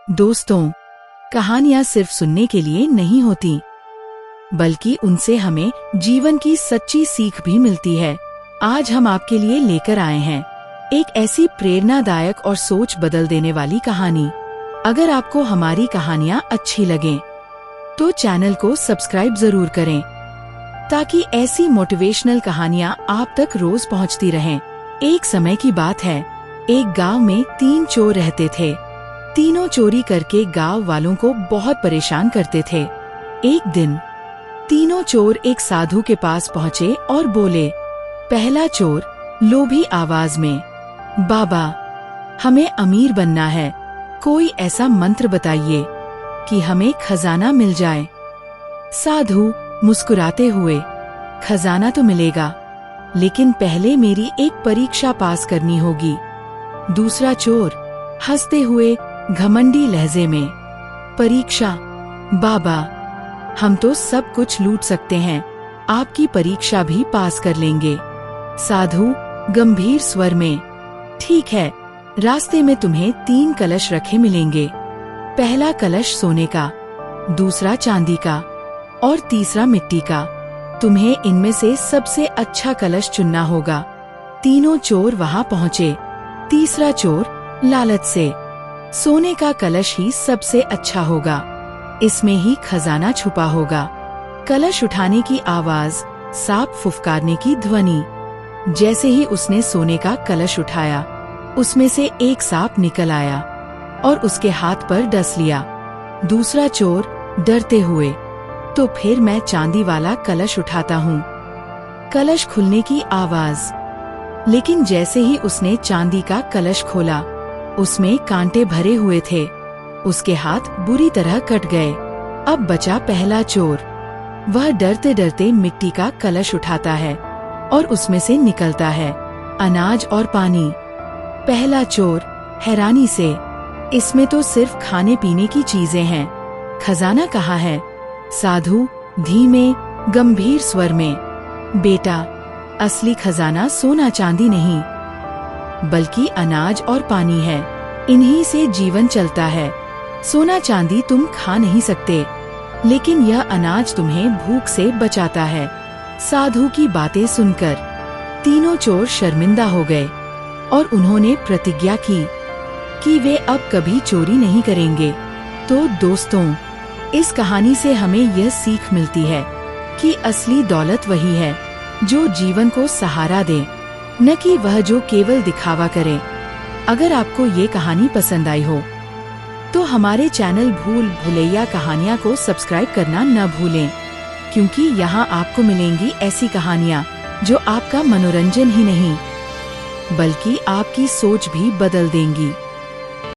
दोस्तों, कहानियाँ सिर्फ सुनने के लिए नहीं होती, बल्कि उनसे हमें जीवन की सच्ची सीख भी मिलती है। आज हम आपके लिए लेकर आए हैं एक ऐसी प्रेरणादायक और सोच बदल देने वाली कहानी। अगर आपको हमारी कहानियाँ अच्छी लगें, तो चैनल को सब्सक्राइब जरूर करें, ताकि ऐसी मोटिवेशनल कहानियाँ आप तक रोज पहुँचती रहें। एक समय की बात है, एक गांव में 3 चोर रहते थे। तीनों चोरी करके गांव वालों को बहुत परेशान करते थे। एक दिन तीनों चोर एक साधु के पास पहुँचे और बोले। पहला चोर लोभी आवाज में, बाबा, हमें अमीर बनना है, कोई ऐसा मंत्र बताइए कि हमें खजाना मिल जाए। साधु मुस्कुराते हुए, खजाना तो मिलेगा, लेकिन पहले मेरी एक परीक्षा पास करनी होगी। दूसरा चोर हंसते हुए घमंडी लहजे में, परीक्षा? बाबा, हम तो सब कुछ लूट सकते हैं, आपकी परीक्षा भी पास कर लेंगे। साधु गंभीर स्वर में, ठीक है, रास्ते में तुम्हें 3 कलश रखे मिलेंगे। पहला कलश सोने का, दूसरा चांदी का और तीसरा मिट्टी का। तुम्हें इनमें से सबसे अच्छा कलश चुनना होगा। तीनों चोर वहां पहुँचे। तीसरा चोर लालच से, सोने का कलश ही सबसे अच्छा होगा, इसमें ही खजाना छुपा होगा। कलश उठाने की आवाज, सांप फुफकारने की ध्वनि। जैसे ही उसने सोने का कलश उठाया, उसमें से एक सांप निकल आया और उसके हाथ पर डस लिया। दूसरा चोर डरते हुए, तो फिर मैं चांदी वाला कलश उठाता हूँ। कलश खुलने की आवाज, लेकिन जैसे ही उसने चांदी का कलश खोला, उसमें कांटे भरे हुए थे। उसके हाथ बुरी तरह कट गए। अब बचा पहला चोर। वह डरते डरते मिट्टी का कलश उठाता है और उसमें से निकलता है अनाज और पानी। पहला चोर हैरानी से, इसमें तो सिर्फ खाने पीने की चीजें हैं, खजाना कहाँ है? साधु धीमे गंभीर स्वर में, बेटा, असली खजाना सोना चांदी नहीं, बल्कि अनाज और पानी है। इन्हीं से जीवन चलता है। सोना चांदी तुम खा नहीं सकते, लेकिन यह अनाज तुम्हें भूख से बचाता है। साधु की बातें सुनकर तीनों चोर शर्मिंदा हो गए और उन्होंने प्रतिज्ञा की कि वे अब कभी चोरी नहीं करेंगे। तो दोस्तों, इस कहानी से हमें यह सीख मिलती है कि असली दौलत वही है जो जीवन को सहारा दे, न कि वह जो केवल दिखावा करे। अगर आपको ये कहानी पसंद आई हो, तो हमारे चैनल भूल भुलैया कहानियाँ को सब्सक्राइब करना न भूलें, क्योंकि यहाँ आपको मिलेंगी ऐसी कहानियाँ जो आपका मनोरंजन ही नहीं, बल्कि आपकी सोच भी बदल देंगी।